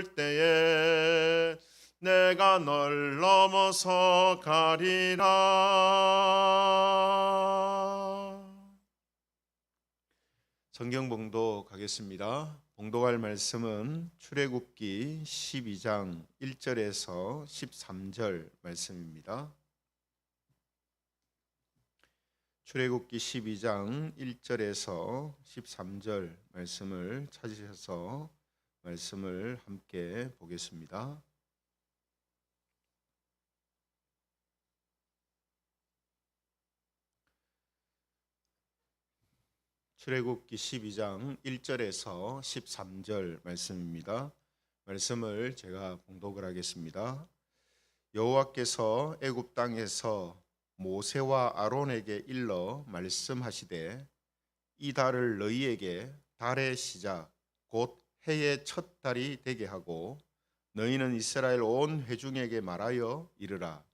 올 때에 내가 널 넘어서 가리라. 성경 봉독 가겠습니다. 봉독할 말씀은 출애굽기 12장 1절에서 13절 말씀입니다. 출애굽기 12장 1절에서 13절 말씀을 찾으셔서 말씀을 함께 보겠습니다. 출애굽기 12장 1절에서 13절 말씀입니다. 말씀을 제가 봉독을 하겠습니다. 여호와께서 애굽 땅에서 모세와 아론에게 일러 말씀하시되 이 달을 너희에게 달의 시작 곧 해의 첫 달이 되게 하고 너희는 이스라엘 온 회중에게 말하여 이르라.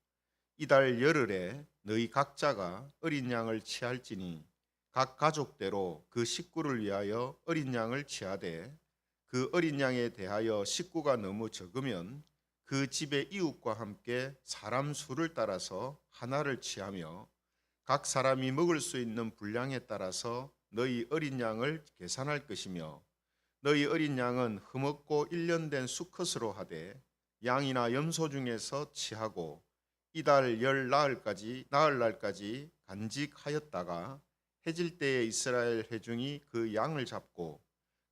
이 달 열흘에 너희 각자가 어린 양을 취할지니 각 가족대로 그 식구를 위하여 어린 양을 취하되 그 어린 양에 대하여 식구가 너무 적으면 그 집의 이웃과 함께 사람 수를 따라서 하나를 취하며 각 사람이 먹을 수 있는 분량에 따라서 너희 어린 양을 계산할 것이며 너희 어린 양은 흠없고 1년 된 수컷으로 하되 양이나 염소 중에서 취하고 이달 열 나흘 날까지 간직하였다가 해질 때에 이스라엘 회중이 그 양을 잡고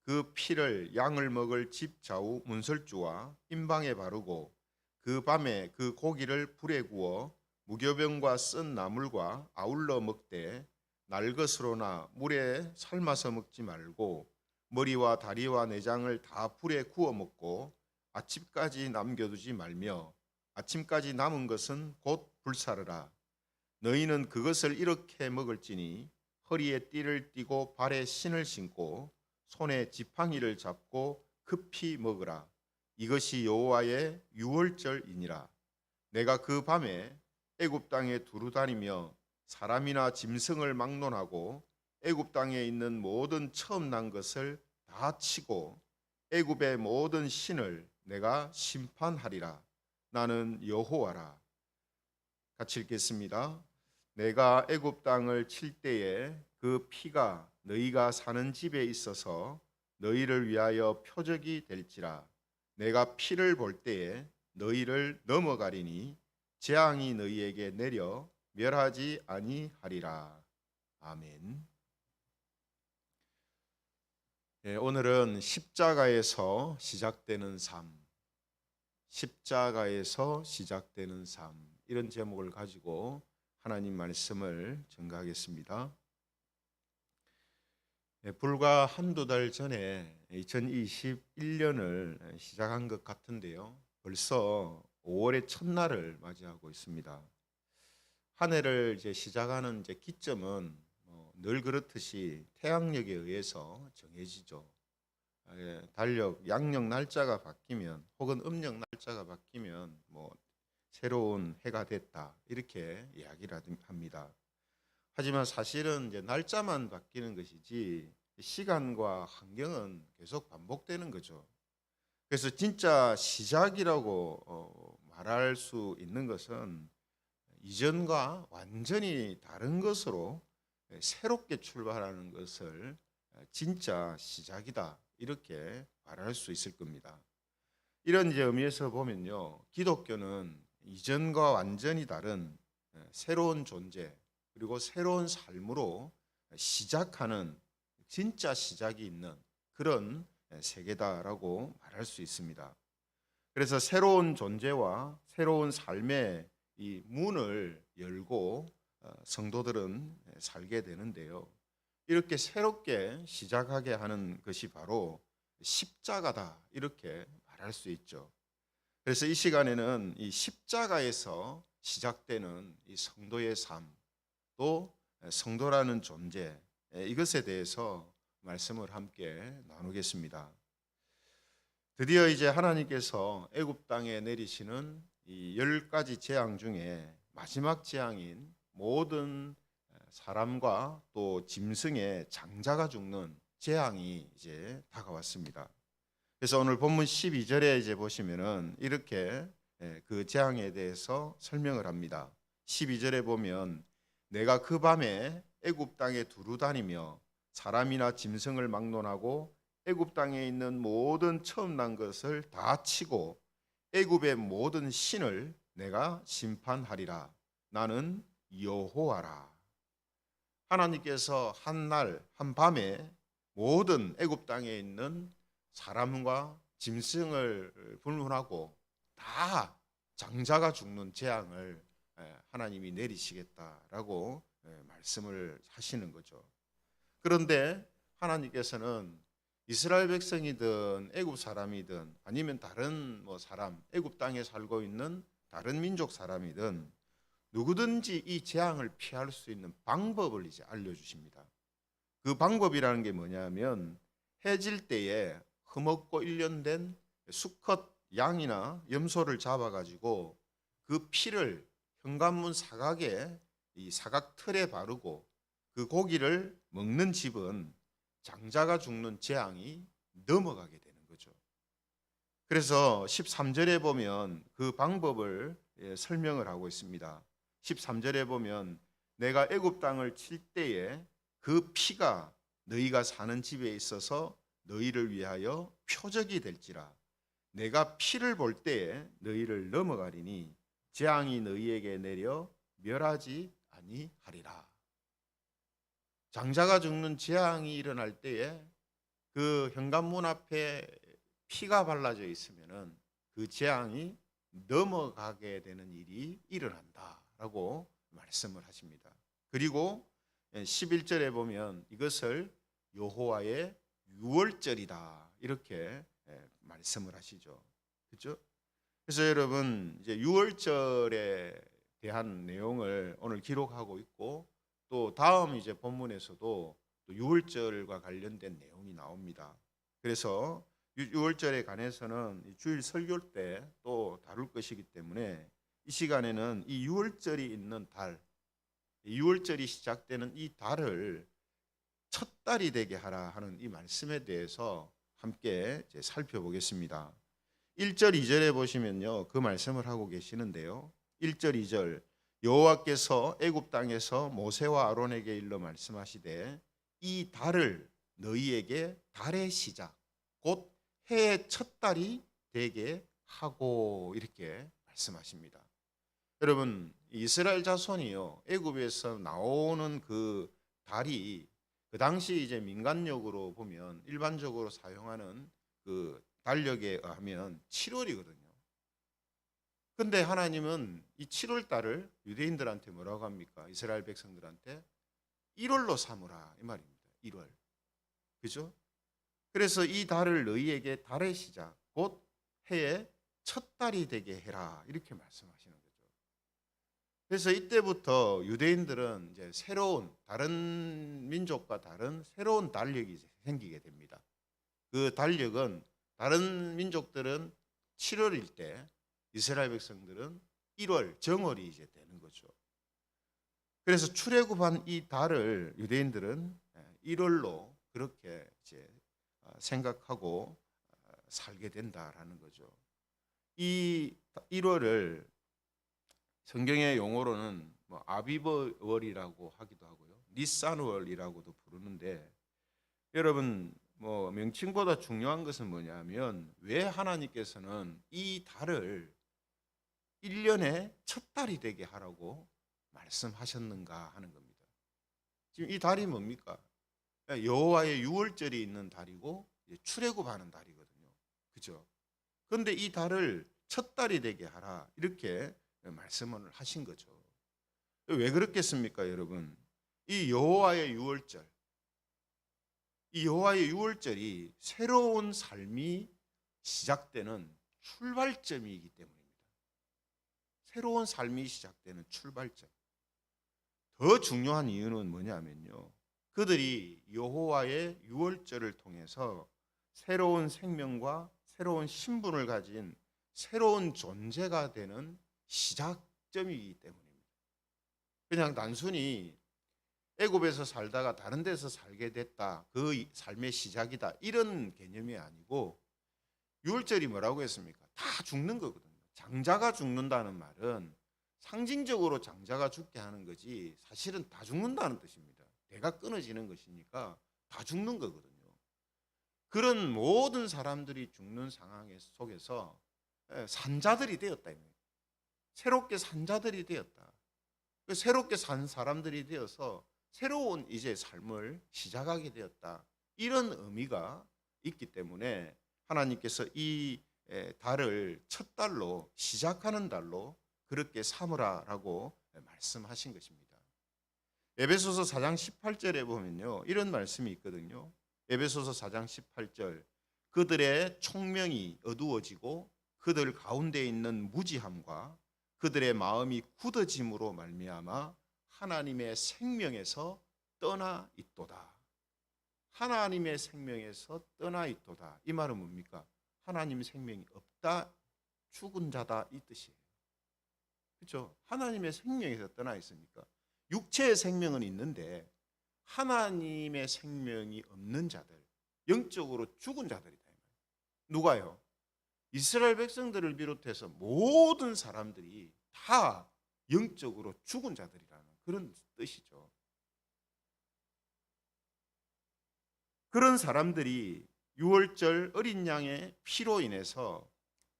그 피를 양을 먹을 집 좌우 문설주와 임방에 바르고 그 밤에 그 고기를 불에 구워 무교병과 쓴 나물과 아울러 먹되 날 것으로나 물에 삶아서 먹지 말고 머리와 다리와 내장을 다 불에 구워 먹고 아침까지 남겨두지 말며 아침까지 남은 것은 곧 불사르라. 너희는 그것을 이렇게 먹을지니 허리에 띠를 띠고 발에 신을 신고 손에 지팡이를 잡고 급히 먹으라. 이것이 여호와의 유월절이니라. 내가 그 밤에 애굽 땅에 두루 다니며 사람이나 짐승을 막론하고 애굽 땅에 있는 모든 처음 난 것을 다 치고 애굽의 모든 신을 내가 심판하리라. 나는 여호와라. 같이 읽겠습니다. 내가 애굽 땅을 칠 때에 그 피가 너희가 사는 집에 있어서 너희를 위하여 표적이 될지라. 내가 피를 볼 때에 너희를 넘어가리니 재앙이 너희에게 내려 멸하지 아니하리라. 아멘. 오늘은 십자가에서 시작되는 삶, 십자가에서 시작되는 삶, 이런 제목을 가지고 하나님 말씀을 전가하겠습니다. 불과 한두 달 전에 2021년을 시작한 것 같은데요. 벌써 5월의 첫날을 맞이하고 있습니다. 한 해를 이제 시작하는 기점은 늘 그렇듯이 태양력에 의해서 정해지죠. 달력, 양력 날짜가 바뀌면 혹은 음력 날짜가 바뀌면 새로운 해가 됐다 이렇게 이야기를 합니다. 하지만 사실은 이제 날짜만 바뀌는 것이지 시간과 환경은 계속 반복되는 거죠. 그래서 진짜 시작이라고 말할 수 있는 것은 이전과 완전히 다른 것으로 새롭게 출발하는 것을 진짜 시작이다 이렇게 말할 수 있을 겁니다. 이런 의미에서 보면요, 기독교는 이전과 완전히 다른 새로운 존재 그리고 새로운 삶으로 시작하는 진짜 시작이 있는 그런 세계다라고 말할 수 있습니다. 그래서 새로운 존재와 새로운 삶의 이 문을 열고 성도들은 살게 되는데요. 이렇게 새롭게 시작하게 하는 것이 바로 십자가다 이렇게 말할 수 있죠. 그래서 이 시간에는 이 십자가에서 시작되는 이 성도의 삶, 또 성도라는 존재, 이것에 대해서 말씀을 함께 나누겠습니다. 드디어 이제 하나님께서 애굽 땅에 내리시는 이 10가지 재앙 중에 마지막 재앙인 모든 사람과 또 짐승의 장자가 죽는 재앙이 이제 다가왔습니다. 그래서 오늘 본문 12절에 이제 보시면은 이렇게 그 재앙에 대해서 설명을 합니다. 12절에 보면 내가 그 밤에 애굽 땅에 두루 다니며 사람이나 짐승을 막론하고 애굽 땅에 있는 모든 처음 난 것을 다 치고 애굽의 모든 신을 내가 심판하리라. 나는 여호와라. 하나님께서 한 날 한밤에 모든 애굽 땅에 있는 사람과 짐승을 불문하고 다 장자가 죽는 재앙을 하나님이 내리시겠다라고 말씀을 하시는 거죠. 그런데 하나님께서는 이스라엘 백성이든 애굽 사람이든 아니면 다른 사람, 애굽 땅에 살고 있는 다른 민족 사람이든 누구든지 이 재앙을 피할 수 있는 방법을 이제 알려주십니다. 그 방법이라는 게 뭐냐면 해질 때에 흠없고 일련된 수컷 양이나 염소를 잡아가지고 그 피를 현관문 사각에 이 사각 틀에 바르고 그 고기를 먹는 집은 장자가 죽는 재앙이 넘어가게 되는 거죠. 그래서 13절에 보면 그 방법을 설명을 하고 있습니다. 13절에 보면 내가 애굽 땅을 칠 때에 그 피가 너희가 사는 집에 있어서 너희를 위하여 표적이 될지라. 내가 피를 볼 때에 너희를 넘어가리니 재앙이 너희에게 내려 멸하지 아니하리라. 장자가 죽는 재앙이 일어날 때에 그 현관문 앞에 피가 발라져 있으면은 그 재앙이 넘어가게 되는 일이 일어난다라고 말씀을 하십니다. 그리고 11절에 보면 이것을 여호와의 유월절이다 이렇게 말씀을 하시죠. 그렇죠? 그래서 여러분 이제 유월절에 대한 내용을 오늘 기록하고 있고 또 다음 이제 본문에서도 또 유월절과 관련된 내용이 나옵니다. 그래서 유월절에 관해서는 주일 설교 때 또 다룰 것이기 때문에 이 시간에는 이 유월절이 있는 달, 유월절이 시작되는 이 달을 첫 달이 되게 하라 하는 이 말씀에 대해서 함께 이제 살펴보겠습니다. 1절, 2절에 보시면요. 그 말씀을 하고 계시는데요. 1절, 2절 여호와께서 애굽 땅에서 모세와 아론에게 일러 말씀하시되 이 달을 너희에게 달의 시작 곧 해의 첫 달이 되게 하고 이렇게 말씀하십니다. 여러분 이스라엘 자손이요 애굽에서 나오는 그 달이 그 당시 이제 민간력으로 보면 일반적으로 사용하는 그 달력에 의하면 7월이거든요. 근데 하나님은 이 7월 달을 유대인들한테 뭐라고 합니까? 이스라엘 백성들한테 1월로 삼으라 이 말입니다. 1월. 그죠? 그래서 이 달을 너희에게 달의 시작 곧 해의 첫 달이 되게 해라 이렇게 말씀하시는 거죠. 그래서 이때부터 유대인들은 이제 새로운 다른 민족과 다른 새로운 달력이 생기게 됩니다. 그 달력은 다른 민족들은 7월일 때 이스라엘 백성들은 1월 정월이 이제 되는 거죠. 그래서 출애굽한 이 달을 유대인들은 1월로 그렇게 이제 생각하고 살게 된다라는 거죠. 이 1월을 성경의 용어로는 아비버월이라고 하기도 하고요, 니산월이라고도 부르는데 여러분 명칭보다 중요한 것은 뭐냐면 왜 하나님께서는 이 달을 1년의 첫 달이 되게 하라고 말씀하셨는가 하는 겁니다. 지금 이 달이 뭡니까? 여호와의 유월절이 있는 달이고 출애굽하는 달이거든요. 그죠? 그런데 이 달을 첫 달이 되게 하라 이렇게 말씀을 하신 거죠. 왜 그렇겠습니까, 여러분? 이 여호와의 유월절, 이 여호와의 유월절이 새로운 삶이 시작되는 출발점이기 때문입니다. 새로운 삶이 시작되는 출발점. 더 중요한 이유는 뭐냐면요. 그들이 여호와의 유월절을 통해서 새로운 생명과 새로운 신분을 가진 새로운 존재가 되는 시작점이기 때문입니다. 그냥 단순히 애굽에서 살다가 다른 데서 살게 됐다, 그 삶의 시작이다 이런 개념이 아니고 유월절이 뭐라고 했습니까? 다 죽는 거거든요. 장자가 죽는다는 말은 상징적으로 장자가 죽게 하는 거지 사실은 다 죽는다는 뜻입니다. 대가 끊어지는 것이니까 다 죽는 거거든요. 그런 모든 사람들이 죽는 상황 속에서 산자들이 되었다. 새롭게 산자들이 되었다. 새롭게 산 사람들이 되어서 새로운 이제 삶을 시작하게 되었다. 이런 의미가 있기 때문에 하나님께서 이 달을 첫 달로 시작하는 달로 그렇게 삼으라라고 말씀하신 것입니다. 에베소서 4장 18절에 보면요, 이런 말씀이 있거든요. 에베소서 4장 18절, 그들의 총명이 어두워지고 그들 가운데 있는 무지함과 그들의 마음이 굳어짐으로 말미암아 하나님의 생명에서 떠나 있도다. 하나님의 생명에서 떠나 있도다. 이 말은 뭡니까? 하나님 생명이 없다, 죽은 자다, 이 뜻이에요. 그렇죠? 하나님의 생명에서 떠나 있으니까 육체의 생명은 있는데 하나님의 생명이 없는 자들, 영적으로 죽은 자들이다. 누가요? 이스라엘 백성들을 비롯해서 모든 사람들이 다 영적으로 죽은 자들이라는 그런 뜻이죠. 그런 사람들이 유월절 어린 양의 피로 인해서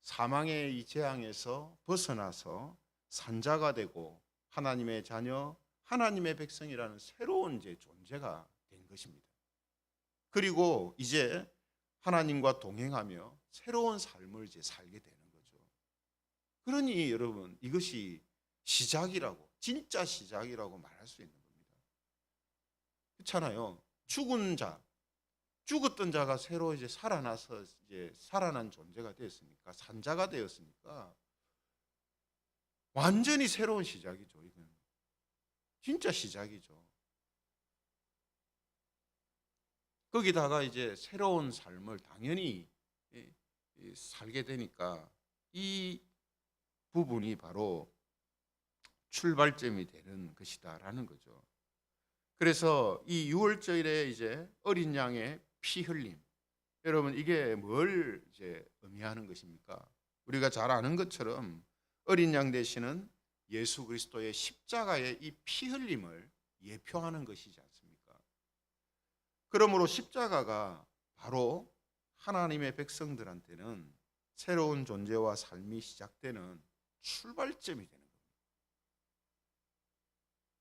사망의 이 재앙에서 벗어나서 산자가 되고 하나님의 자녀, 하나님의 백성이라는 새로운 이제 존재가 된 것입니다. 그리고 이제 하나님과 동행하며 새로운 삶을 이제 살게 되는 거죠. 그러니 여러분, 이것이 시작이라고, 진짜 시작이라고 말할 수 있는 겁니다. 그렇잖아요. 죽은 자, 죽었던 자가 새로 이제 살아나서 이제 살아난 존재가 되었으니까, 산자가 되었으니까 완전히 새로운 시작이죠. 이건 진짜 시작이죠. 거기다가 이제 새로운 삶을 당연히 살게 되니까 이 부분이 바로 출발점이 되는 것이다라는 거죠. 그래서 이 유월절에 이제 어린 양의 피 흘림, 여러분 이게 뭘 이제 의미하는 것입니까? 우리가 잘 아는 것처럼 어린 양 대신은 예수 그리스도의 십자가의 이 피 흘림을 예표하는 것이지 않습니까? 그러므로 십자가가 바로 하나님의 백성들한테는 새로운 존재와 삶이 시작되는 출발점이 되는 겁니다.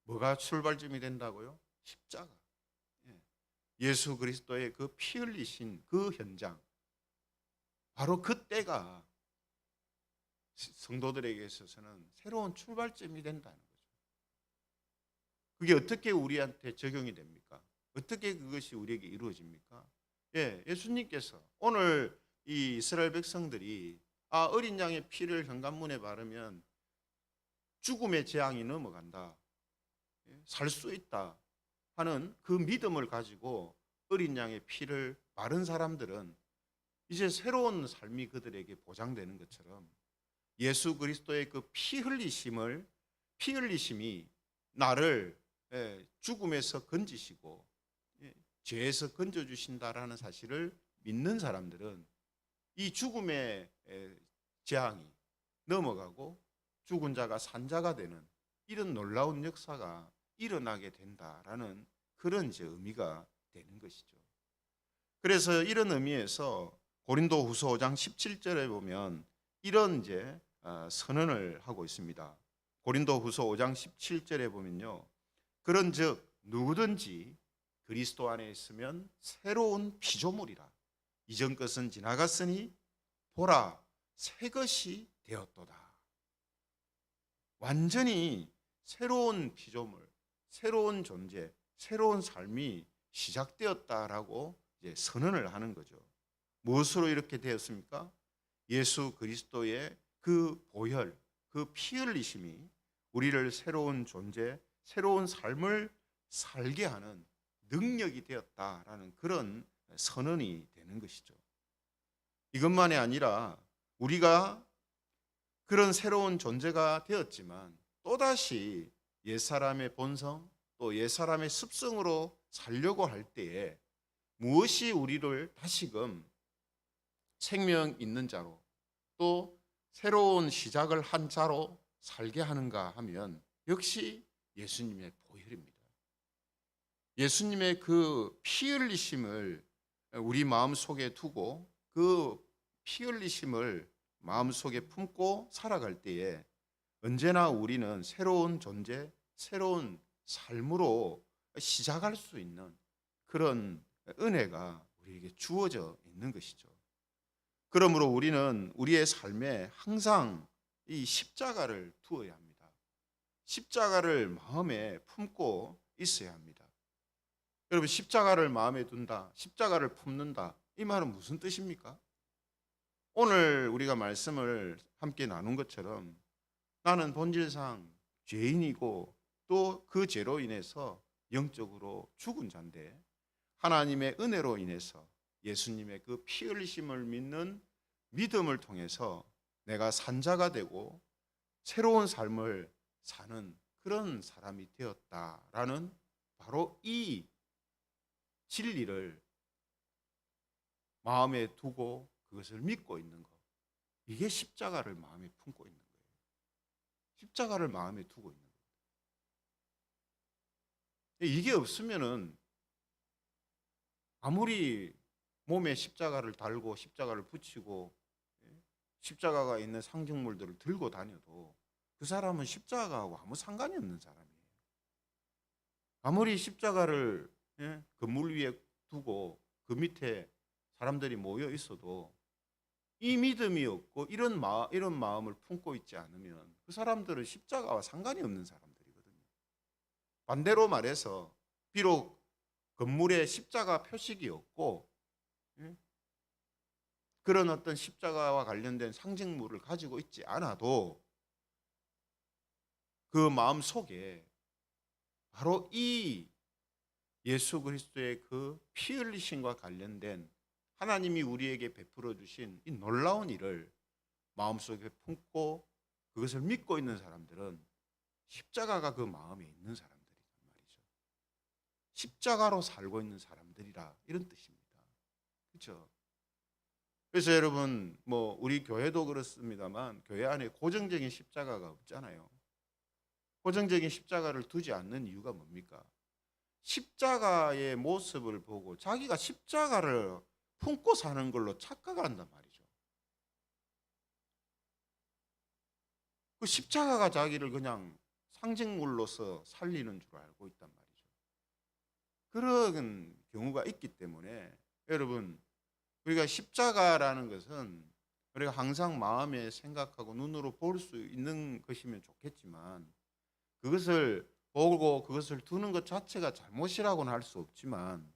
뭐가 출발점이 된다고요? 십자가. 예수 그리스도의 그 피 흘리신 그 현장, 바로 그때가 성도들에게 있어서는 새로운 출발점이 된다는 거죠. 그게 어떻게 우리한테 적용이 됩니까? 어떻게 그것이 우리에게 이루어집니까? 예수님께서 오늘 이 이스라엘 백성들이 어린 양의 피를 현관문에 바르면 죽음의 재앙이 넘어간다, 살 수 있다 하는 그 믿음을 가지고 어린 양의 피를 바른 사람들은 이제 새로운 삶이 그들에게 보장되는 것처럼 예수 그리스도의 그 피 흘리심이 나를 죽음에서 건지시고 죄에서 건져주신다라는 사실을 믿는 사람들은 이 죽음의 재앙이 넘어가고 죽은 자가 산자가 되는 이런 놀라운 역사가 일어나게 된다라는 그런 이제 의미가 되는 것이죠. 그래서 이런 의미에서 고린도후서 5장 17절에 보면 이런 이제 선언을 하고 있습니다. 고린도후서 5장 17절에 보면요, 그런즉 누구든지 그리스도 안에 있으면 새로운 피조물이라, 이전 것은 지나갔으니 보라 새 것이 되었도다. 완전히 새로운 피조물, 새로운 존재, 새로운 삶이 시작되었다라고 이제 선언을 하는 거죠. 무엇으로 이렇게 되었습니까? 예수 그리스도의 그 보혈, 그 피 흘리심이 우리를 새로운 존재, 새로운 삶을 살게 하는 능력이 되었다라는 그런 선언이 되는 것이죠. 이것만이 아니라 우리가 그런 새로운 존재가 되었지만 또다시 옛사람의 본성, 또 옛사람의 습성으로 살려고 할 때에 무엇이 우리를 다시금 생명 있는 자로 또 새로운 시작을 한 자로 살게 하는가 하면 역시 예수님의 보혈입니다. 예수님의 그 피 흘리심을 우리 마음속에 두고 그 피 흘리심을 마음속에 품고 살아갈 때에 언제나 우리는 새로운 존재, 새로운 삶으로 시작할 수 있는 그런 은혜가 우리에게 주어져 있는 것이죠. 그러므로 우리는 우리의 삶에 항상 이 십자가를 두어야 합니다. 십자가를 마음에 품고 있어야 합니다. 여러분, 십자가를 마음에 둔다, 십자가를 품는다, 이 말은 무슨 뜻입니까? 오늘 우리가 말씀을 함께 나눈 것처럼 나는 본질상 죄인이고 또 그 죄로 인해서 영적으로 죽은 자인데 하나님의 은혜로 인해서 예수님의 그 피 흘리심을 믿는 믿음을 통해서 내가 산자가 되고 새로운 삶을 사는 그런 사람이 되었다라는 바로 이 진리를 마음에 두고 그것을 믿고 있는 것. 이게 십자가를 마음에 품고 있는 거예요. 십자가를 마음에 두고 있는 거예요. 이게 없으면은 아무리 몸에 십자가를 달고 십자가를 붙이고 십자가가 있는 상징물들을 들고 다녀도 그 사람은 십자가하고 아무 상관이 없는 사람이에요. 아무리 십자가를 건물 위에 두고 그 밑에 사람들이 모여 있어도 이 믿음이 없고 이런 마음을 품고 있지 않으면 그 사람들은 십자가와 상관이 없는 사람들이거든요. 반대로 말해서 비록 건물에 십자가 표식이 없고 그런 어떤 십자가와 관련된 상징물을 가지고 있지 않아도 그 마음 속에 바로 이 예수 그리스도의 그 피 흘리심과 관련된 하나님이 우리에게 베풀어 주신 이 놀라운 일을 마음속에 품고 그것을 믿고 있는 사람들은 십자가가 그 마음에 있는 사람들이란 말이죠. 십자가로 살고 있는 사람들이라 이런 뜻입니다. 그렇죠? 그래서 여러분 뭐 우리 교회도 그렇습니다만 교회 안에 고정적인 십자가가 없잖아요. 고정적인 십자가를 두지 않는 이유가 뭡니까? 십자가의 모습을 보고 자기가 십자가를 품고 사는 걸로 착각한단 말이죠. 그 십자가가 자기를 그냥 상징물로서 살리는 줄 알고 있단 말이죠. 그런 경우가 있기 때문에 여러분 우리가 십자가라는 것은 우리가 항상 마음에 생각하고 눈으로 볼 수 있는 것이면 좋겠지만 그것을 보고 그것을 두는 것 자체가 잘못이라고는 할 수 없지만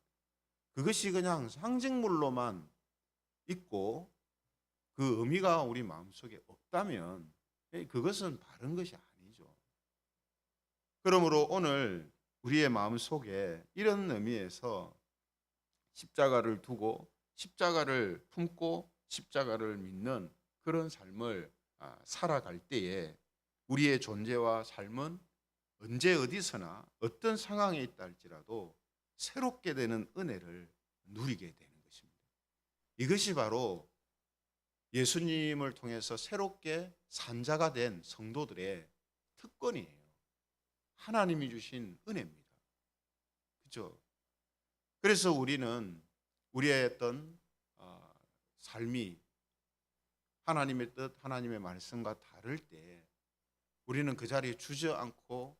그것이 그냥 상징물로만 있고 그 의미가 우리 마음속에 없다면 그것은 바른 것이 아니죠. 그러므로 오늘 우리의 마음속에 이런 의미에서 십자가를 두고 십자가를 품고 십자가를 믿는 그런 삶을 살아갈 때에 우리의 존재와 삶은 언제 어디서나 어떤 상황에 있다 할지라도 새롭게 되는 은혜를 누리게 되는 것입니다. 이것이 바로 예수님을 통해서 새롭게 산자가 된 성도들의 특권이에요. 하나님이 주신 은혜입니다. 그렇죠? 그래서 우리는 우리의 어떤 삶이 하나님의 뜻, 하나님의 말씀과 다를 때 우리는 그 자리에 주저앉고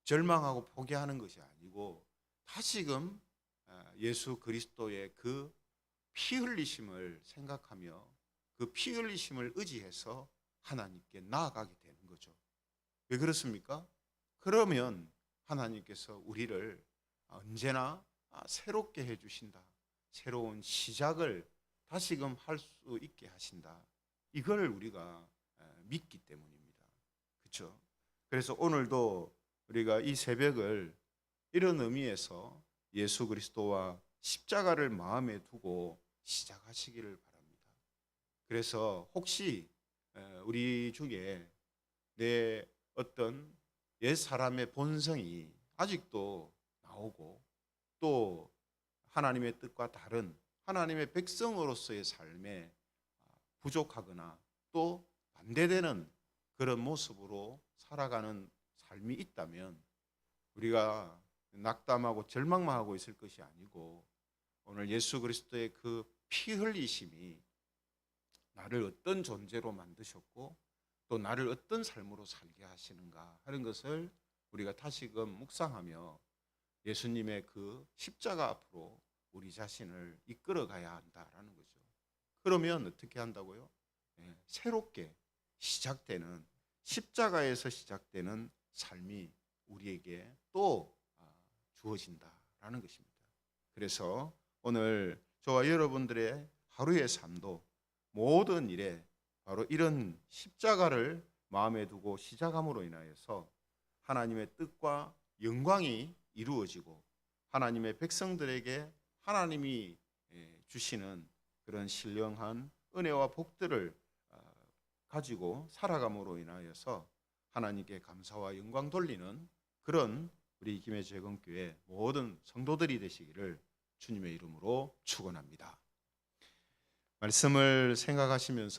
절망하고 포기하는 것이 아니고 다시금 예수 그리스도의 그 피 흘리심을 생각하며 그 피 흘리심을 의지해서 하나님께 나아가게 되는 거죠. 왜 그렇습니까? 그러면 하나님께서 우리를 언제나 새롭게 해주신다. 새로운 시작을 다시금 할 수 있게 하신다. 이걸 우리가 믿기 때문입니다. 그렇죠? 그래서 오늘도 우리가 이 새벽을 이런 의미에서 예수 그리스도와 십자가를 마음에 두고 시작하시기를 바랍니다. 그래서 혹시 우리 중에 내 어떤 옛 사람의 본성이 아직도 나오고 또 하나님의 뜻과 다른 하나님의 백성으로서의 삶에 부족하거나 또 반대되는 그런 모습으로 살아가는 삶이 있다면 우리가 낙담하고 절망만 하고 있을 것이 아니고 오늘 예수 그리스도의 그 피 흘리심이 나를 어떤 존재로 만드셨고 또 나를 어떤 삶으로 살게 하시는가 하는 것을 우리가 다시금 묵상하며 예수님의 그 십자가 앞으로 우리 자신을 이끌어 가야 한다라는 거죠. 그러면 어떻게 한다고요? 새롭게 시작되는 십자가에서 시작되는 삶이 우리에게 또 주어진다라는 것입니다. 그래서 오늘 저와 여러분들의 하루의 삶도 모든 일에 바로 이런 십자가를 마음에 두고 시작함으로 인하여서 하나님의 뜻과 영광이 이루어지고 하나님의 백성들에게 하나님이 주시는 그런 신령한 은혜와 복들을 가지고 살아감으로 인하여서 하나님께 감사와 영광 돌리는 그런 우리 김해 재건교회 모든 성도들이 되시기를 주님의 이름으로 축원합니다. 말씀을 생각하시면서